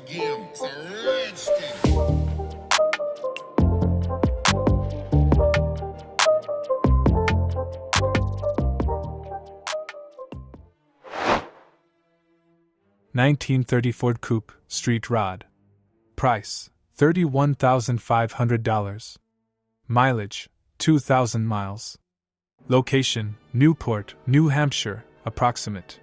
game. It's a rich thing. 1930 Ford Coupe, Street Rod. Price, $31,500. Mileage, 2,000 miles. Location, Newport, New Hampshire, approximate.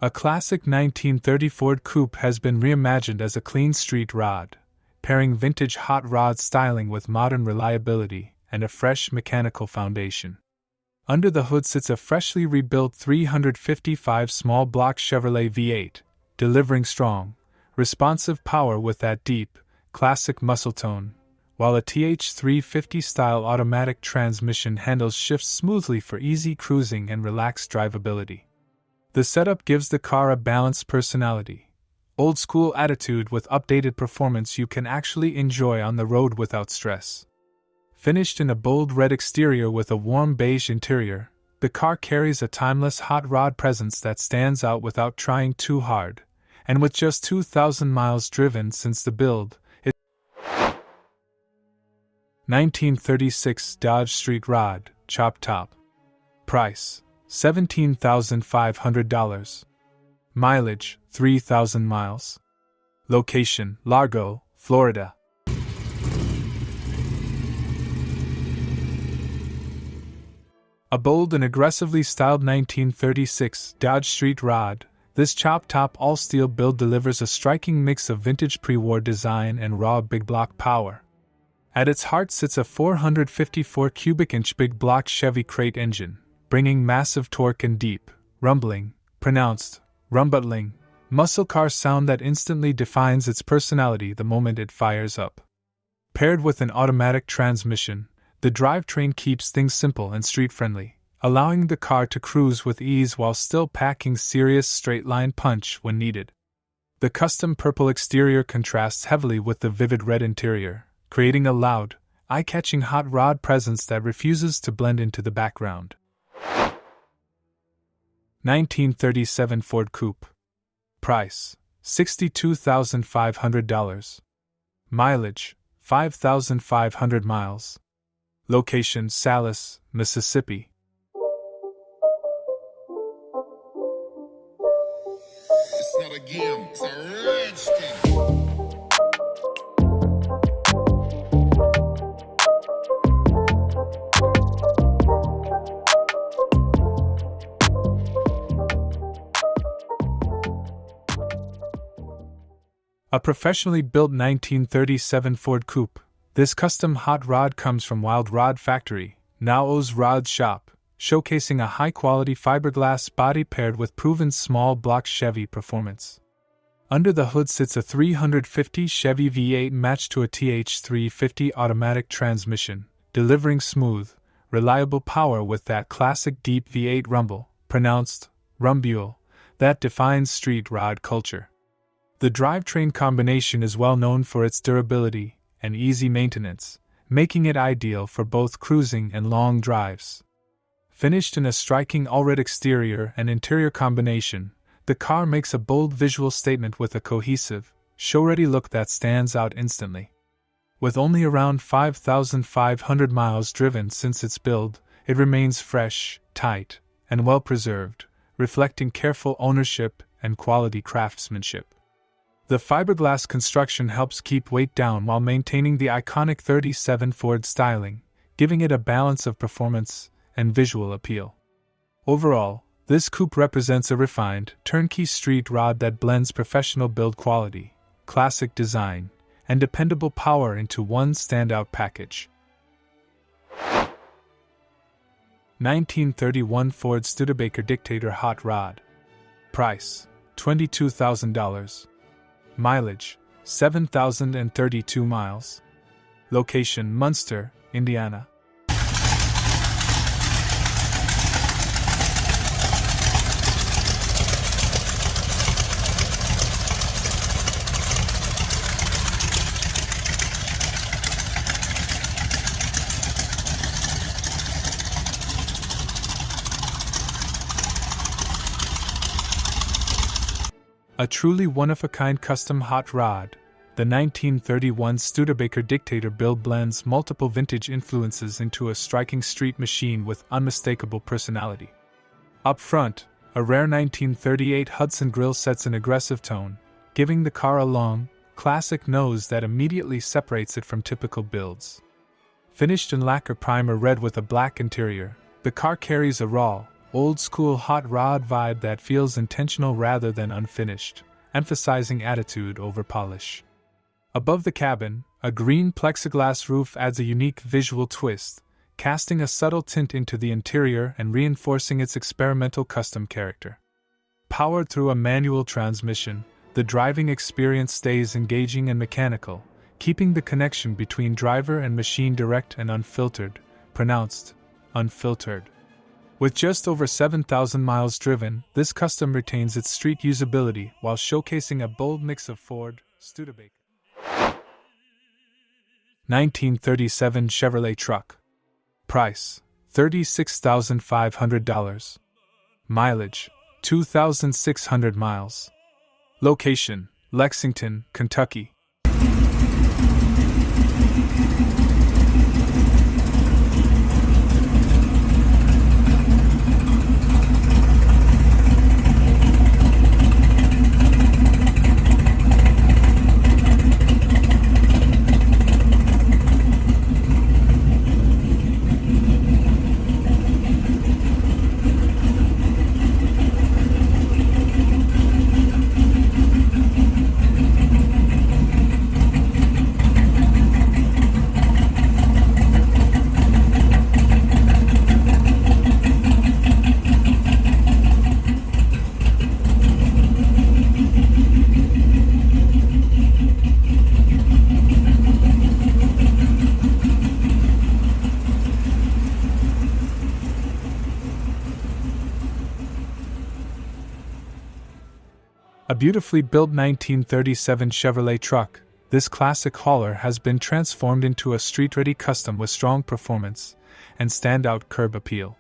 A classic 1930 Ford Coupe has been reimagined as a clean street rod, pairing vintage hot rod styling with modern reliability and a fresh mechanical foundation. Under the hood sits a freshly rebuilt 355 small block Chevrolet V8, delivering strong, responsive power with that deep, classic muscle tone, while a TH350-style automatic transmission handles shifts smoothly for easy cruising and relaxed drivability. The setup gives the car a balanced personality, old-school attitude with updated performance you can actually enjoy on the road without stress. Finished in a bold red exterior with a warm beige interior, the car carries a timeless hot rod presence that stands out without trying too hard, and with just 2,000 miles driven since the build, 1936 Dodge Street Rod, Chop Top. Price, $17,500. Mileage, 3,000 miles. Location, Largo, Florida. A bold and aggressively styled 1936 Dodge Street Rod, this chop-top all-steel build delivers a striking mix of vintage pre-war design and raw big block power. At its heart sits a 454 cubic inch big block Chevy crate engine, bringing massive torque and deep, pronounced, rumbling, muscle car sound that instantly defines its personality the moment it fires up. Paired with an automatic transmission, the drivetrain keeps things simple and street-friendly, allowing the car to cruise with ease while still packing serious straight-line punch when needed. The custom purple exterior contrasts heavily with the vivid red interior, creating a loud, eye-catching hot rod presence that refuses to blend into the background. 1937 Ford Coupe. Price, $62,500. Mileage, 5,500 miles. Location, Salis, Mississippi. It's not a game. It's a rich thing. A professionally built 1937 Ford Coupe, this custom hot rod comes from Wild Rod Factory, now O's Rod Shop, showcasing a high-quality fiberglass body paired with proven small block Chevy performance. Under the hood sits a 350 Chevy V8 matched to a TH350 automatic transmission, delivering smooth, reliable power with that classic deep V8 rumble, pronounced rumbule, that defines street rod culture. The drivetrain combination is well known for its durability and easy maintenance, making it ideal for both cruising and long drives. Finished in a striking all-red exterior and interior combination, the car makes a bold visual statement with a cohesive, show-ready look that stands out instantly. With only around 5,500 miles driven since its build, it remains fresh, tight, and well-preserved, reflecting careful ownership and quality craftsmanship. The fiberglass construction helps keep weight down while maintaining the iconic 37 Ford styling, giving it a balance of performance and visual appeal. Overall, this coupe represents a refined, turnkey street rod that blends professional build quality, classic design, and dependable power into one standout package. 1931 Ford Studebaker Dictator Hot Rod. Price: $22,000. Mileage: 7,032 miles. Location: Munster, Indiana. A truly one-of-a-kind custom hot rod, the 1931 Studebaker Dictator build blends multiple vintage influences into a striking street machine with unmistakable personality. Up front, a rare 1938 Hudson grille sets an aggressive tone, giving the car a long, classic nose that immediately separates it from typical builds. Finished in lacquer primer red with a black interior, the car carries a raw, old-school hot rod vibe that feels intentional rather than unfinished, emphasizing attitude over polish. Above the cabin, a green plexiglass roof adds a unique visual twist, casting a subtle tint into the interior and reinforcing its experimental custom character. Powered through a manual transmission, the driving experience stays engaging and mechanical, keeping the connection between driver and machine direct and unfiltered, pronounced, unfiltered. With just over 7,000 miles driven, this custom retains its street usability while showcasing a bold mix of Ford, Studebaker. 1937 Chevrolet truck. Price: $36,500. Mileage: 2,600 miles. Location: Lexington, Kentucky. A beautifully built 1937 Chevrolet truck, this classic hauler has been transformed into a street-ready custom with strong performance and standout curb appeal.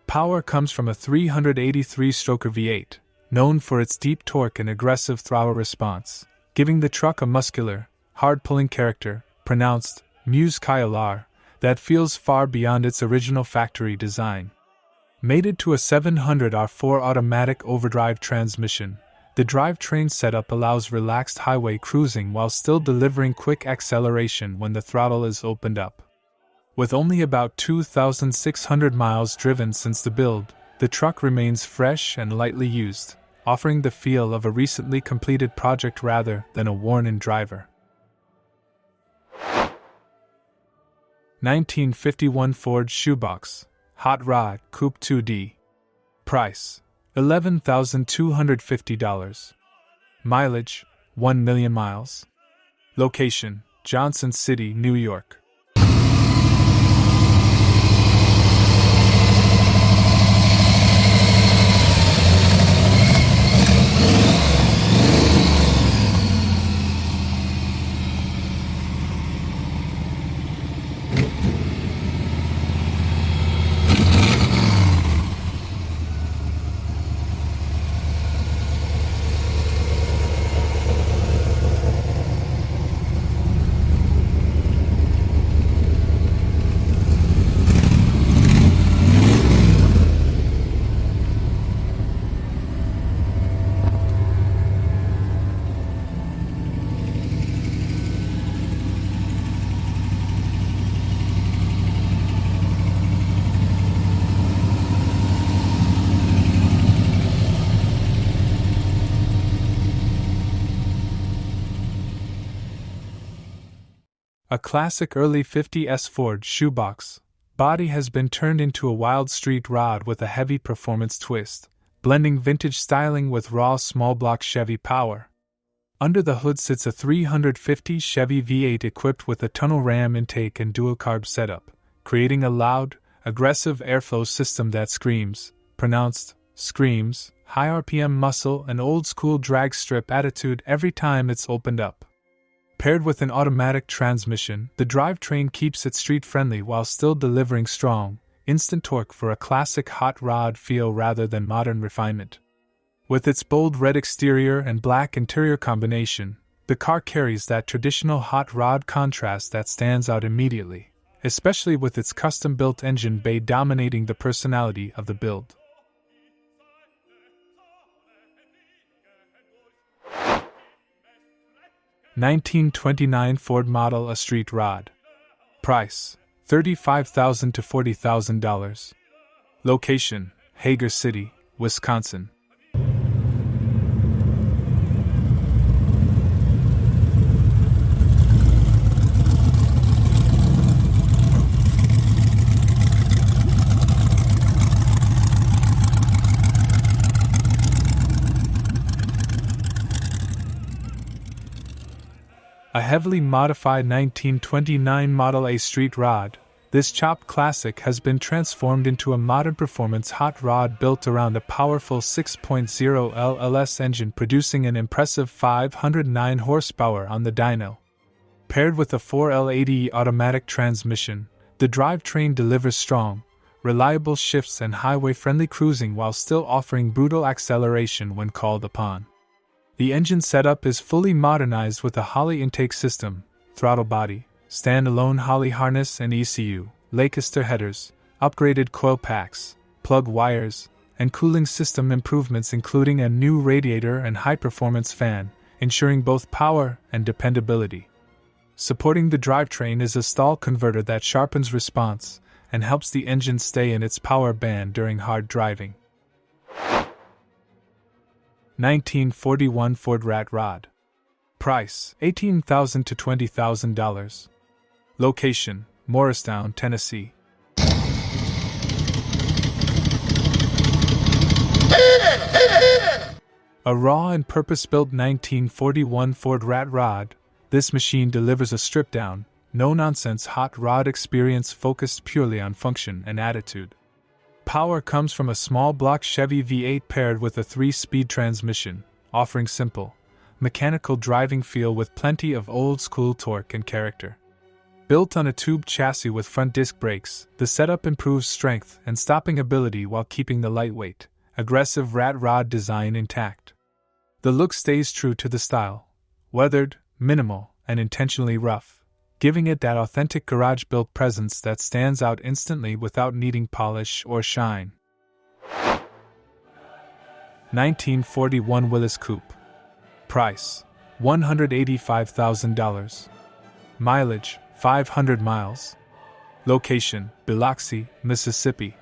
Power comes from a 383-stroker V8, known for its deep torque and aggressive throttle response, giving the truck a muscular, hard-pulling character, pronounced muscular, that feels far beyond its original factory design. Mated to a 700R4 automatic overdrive transmission, the drivetrain setup allows relaxed highway cruising while still delivering quick acceleration when the throttle is opened up. With only about 2,600 miles driven since the build, the truck remains fresh and lightly used, offering the feel of a recently completed project rather than a worn-in driver. 1951 Ford Shoebox Hot Rod Coupe 2D. Price: $11,250. Mileage: 1 million miles. Location: Johnson City, New York. A classic early 50s Ford shoebox body has been turned into a wild street rod with a heavy performance twist, blending vintage styling with raw small-block Chevy power. Under the hood sits a 350 Chevy V8 equipped with a tunnel ram intake and dual-carb setup, creating a loud, aggressive airflow system that screams high RPM muscle and old-school drag strip attitude every time it's opened up. Paired with an automatic transmission, the drivetrain keeps it street-friendly while still delivering strong, instant torque for a classic hot rod feel rather than modern refinement. With its bold red exterior and black interior combination, the car carries that traditional hot rod contrast that stands out immediately, especially with its custom-built engine bay dominating the personality of the build. (1929) Ford Model A Street Rod. Price: $35,000 to $40,000. Location: Hager City, Wisconsin. A heavily modified 1929 Model A Street Rod, this chopped classic has been transformed into a modern performance hot rod built around a powerful 6.0 LLS engine producing an impressive 509 horsepower on the dyno. Paired with a 4L80 automatic transmission, the drivetrain delivers strong, reliable shifts and highway-friendly cruising while still offering brutal acceleration when called upon. The engine setup is fully modernized with a Holley intake system, throttle body, standalone Holley harness and ECU, Lancaster headers, upgraded coil packs, plug wires, and cooling system improvements including a new radiator and high-performance fan, ensuring both power and dependability. Supporting the drivetrain is a stall converter that sharpens response and helps the engine stay in its power band during hard driving. 1941 Ford Rat Rod. Price: $18,000 to $20,000. Location: Morristown, Tennessee. A raw and purpose-built 1941 Ford Rat Rod, this machine delivers a stripped-down, no-nonsense hot rod experience focused purely on function and attitude. Power comes from a small-block Chevy V8 paired with a 3-speed transmission, offering simple, mechanical driving feel with plenty of old-school torque and character. Built on a tube chassis with front disc brakes, the setup improves strength and stopping ability while keeping the lightweight, aggressive rat rod design intact. The look stays true to the style, weathered, minimal, and intentionally rough, giving it that authentic garage-built presence that stands out instantly without needing polish or shine. 1941 Willys Coupe. Price: $185,000. Mileage: 500 miles. Location: Biloxi, Mississippi.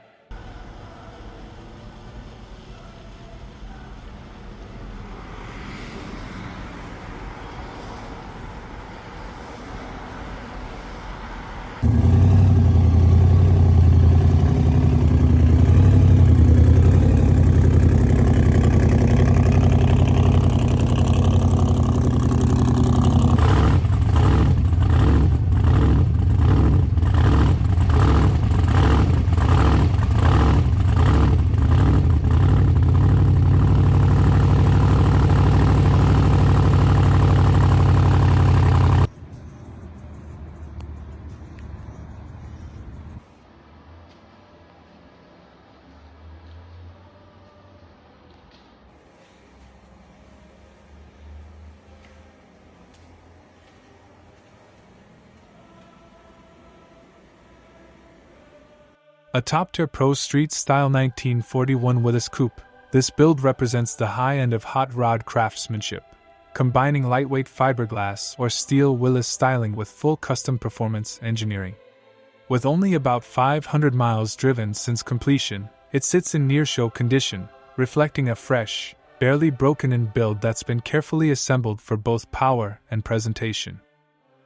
A top-tier Pro Street-style 1941 Willys Coupe, this build represents the high end of hot rod craftsmanship, combining lightweight fiberglass or steel Willys styling with full custom performance engineering. With only about 500 miles driven since completion, it sits in near-show condition, reflecting a fresh, barely broken-in build that's been carefully assembled for both power and presentation.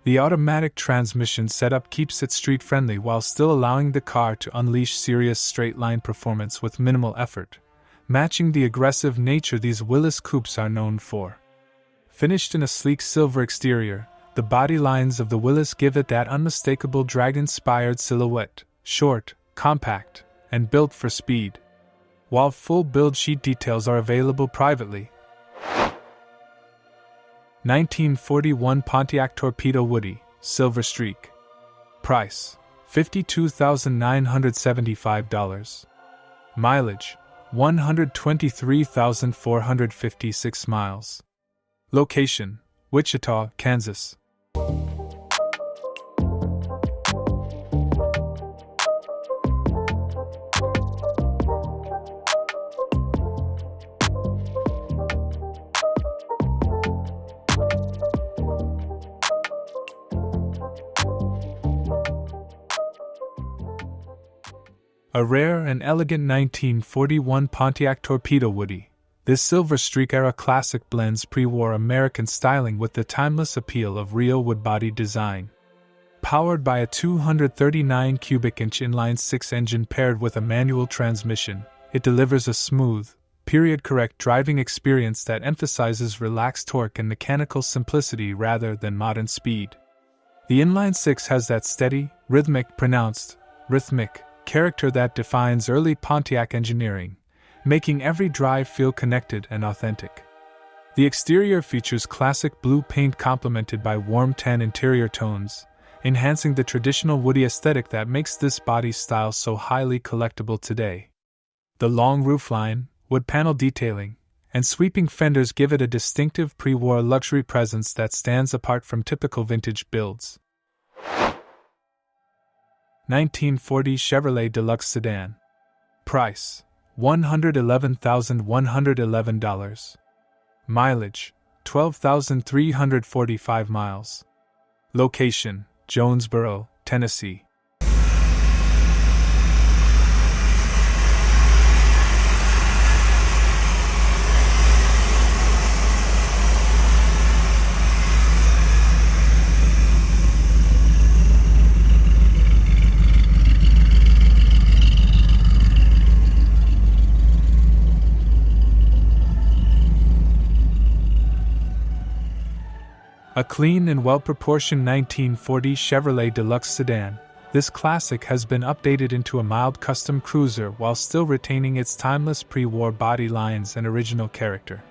The automatic transmission setup keeps it street-friendly while still allowing the car to unleash serious straight-line performance with minimal effort, matching the aggressive nature these Willis coupes are known for. Finished in a sleek silver exterior, the body lines of the Willis give it that unmistakable drag-inspired silhouette, short, compact, and built for speed. While full build sheet details are available privately. 1941 Pontiac Torpedo Woody, Silver Streak. Price: $52,975. Mileage: 123,456 miles. Location: Wichita, Kansas. A rare and elegant 1941 Pontiac Torpedo Woody, this Silver Streak-era classic blends pre-war American styling with the timeless appeal of real wood-body design. Powered by a 239 cubic inch inline-six engine paired with a manual transmission, it delivers a smooth, period-correct driving experience that emphasizes relaxed torque and mechanical simplicity rather than modern speed. The inline-six has that steady, rhythmic character that defines early Pontiac engineering, making every drive feel connected and authentic. The exterior features classic blue paint complemented by warm tan interior tones, enhancing the traditional woody aesthetic that makes this body style so highly collectible today. The long roofline, wood panel detailing, and sweeping fenders give it a distinctive pre-war luxury presence that stands apart from typical vintage builds. 1940 Chevrolet Deluxe Sedan. Price: $111,111. Mileage: 12,345 miles. Location: Jonesboro, Tennessee. A clean and well-proportioned 1940 Chevrolet Deluxe sedan, this classic has been updated into a mild custom cruiser while still retaining its timeless pre-war body lines and original character.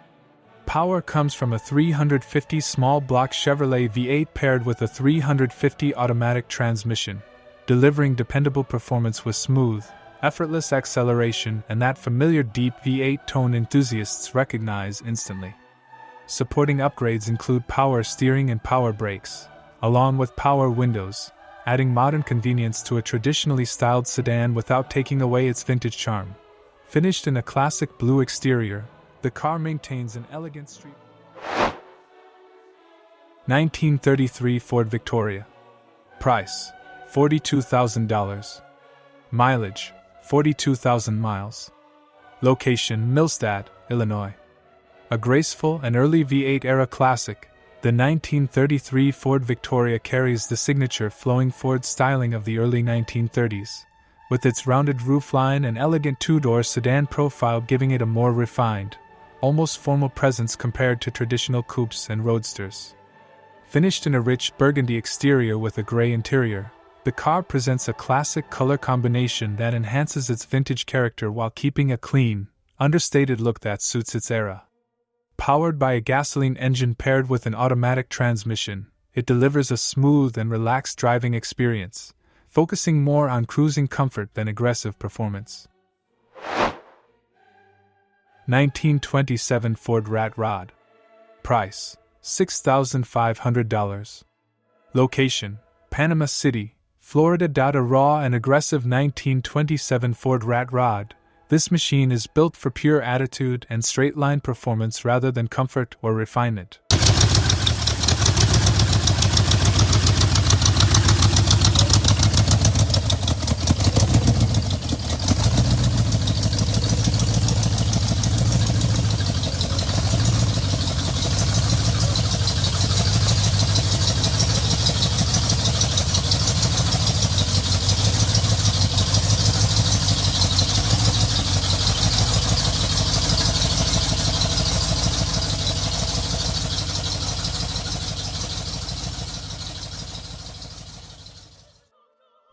Power comes from a 350 small block Chevrolet V8 paired with a 350 automatic transmission, delivering dependable performance with smooth, effortless acceleration and that familiar deep V8 tone enthusiasts recognize instantly. Supporting upgrades include power steering and power brakes, along with power windows, adding modern convenience to a traditionally styled sedan without taking away its vintage charm. Finished in a classic blue exterior, the car maintains an elegant street. 1933 Ford Victoria. Price: $42,000. Mileage: 42,000 miles. Location: Millstadt, Illinois. A graceful and early V8-era classic, the 1933 Ford Victoria carries the signature flowing Ford styling of the early 1930s, with its rounded roofline and elegant two-door sedan profile giving it a more refined, almost formal presence compared to traditional coupes and roadsters. Finished in a rich burgundy exterior with a gray interior, the car presents a classic color combination that enhances its vintage character while keeping a clean, understated look that suits its era. Powered by a gasoline engine paired with an automatic transmission, it delivers a smooth and relaxed driving experience, focusing more on cruising comfort than aggressive performance. 1927 Ford Rat Rod. Price: $6,500. Location: Panama City, Florida. A raw and aggressive 1927 Ford Rat Rod, this machine is built for pure attitude and straight-line performance rather than comfort or refinement.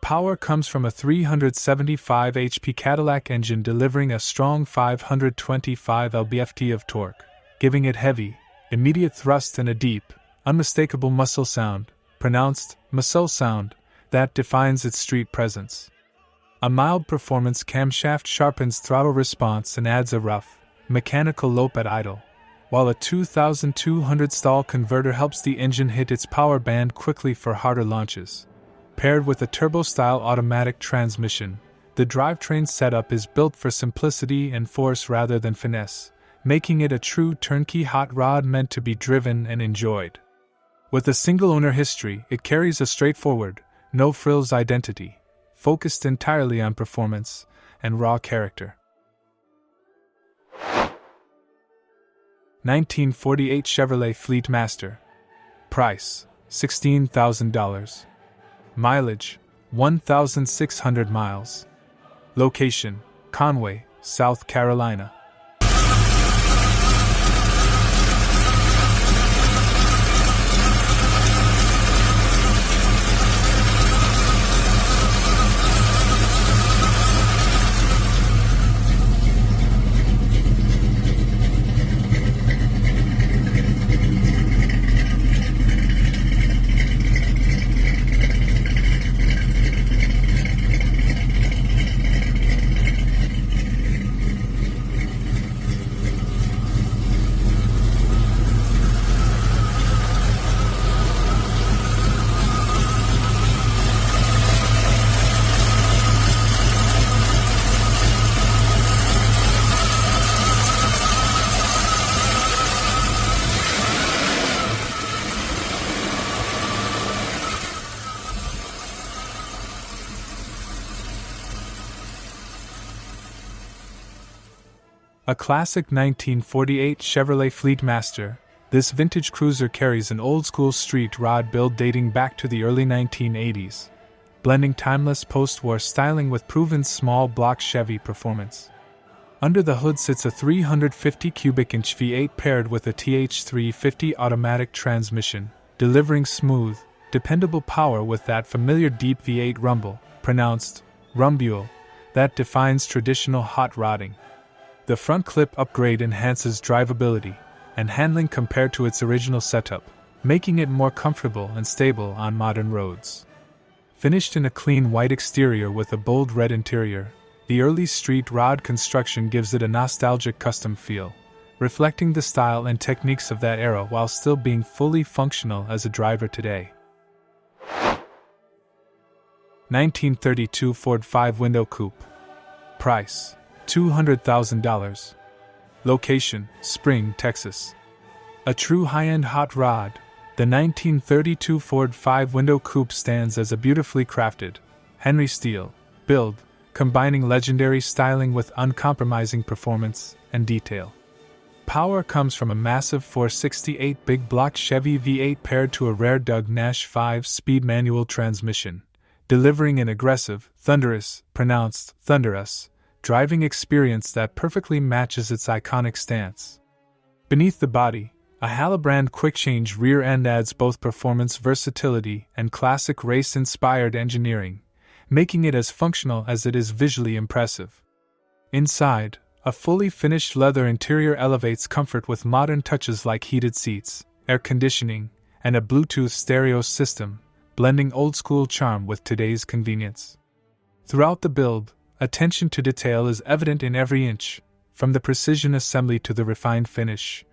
Power comes from a 375 HP Cadillac engine delivering a strong 525 lb-ft of torque, giving it heavy, immediate thrust and a deep, unmistakable muscle sound, pronounced muscle sound, that defines its street presence. A mild performance camshaft sharpens throttle response and adds a rough, mechanical lope at idle, while a 2200 stall converter helps the engine hit its power band quickly for harder launches. Paired with a turbo-style automatic transmission, the drivetrain setup is built for simplicity and force rather than finesse, making it a true turnkey hot rod meant to be driven and enjoyed. With a single-owner history, it carries a straightforward, no-frills identity, focused entirely on performance and raw character. 1948 Chevrolet Fleet Master. Price: $16,000. Mileage: 1,600 miles. Location: Conway, South Carolina. A classic 1948 Chevrolet Fleet Master, this vintage cruiser carries an old-school street rod build dating back to the early 1980s, blending timeless post-war styling with proven small-block Chevy performance. Under the hood sits a 350 cubic inch V8 paired with a TH350 automatic transmission, delivering smooth, dependable power with that familiar deep V8 rumble, pronounced rumbuel, that defines traditional hot rodding. The front clip upgrade enhances drivability and handling compared to its original setup, making it more comfortable and stable on modern roads. Finished in a clean white exterior with a bold red interior, the early street rod construction gives it a nostalgic custom feel, reflecting the style and techniques of that era while still being fully functional as a driver today. 1932 Ford 5-window coupe. Price: $200,000. Location: Spring, Texas. A true high-end hot rod, the 1932 Ford 5-window coupe stands as a beautifully crafted, Henry steel build, combining legendary styling with uncompromising performance and detail. Power comes from a massive 468 big block Chevy V8 paired to a rare Doug Nash 5-speed manual transmission, delivering an aggressive, thunderous, pronounced thunderous, driving experience that perfectly matches its iconic stance. Beneath the body, a Halabrand quick-change rear end adds both performance versatility and classic race-inspired engineering, making it as functional as it is visually impressive. Inside, a fully finished leather interior elevates comfort with modern touches like heated seats, air conditioning, and a Bluetooth stereo system, blending old-school charm with today's convenience. Throughout the build, attention to detail is evident in every inch, from the precision assembly to the refined finish,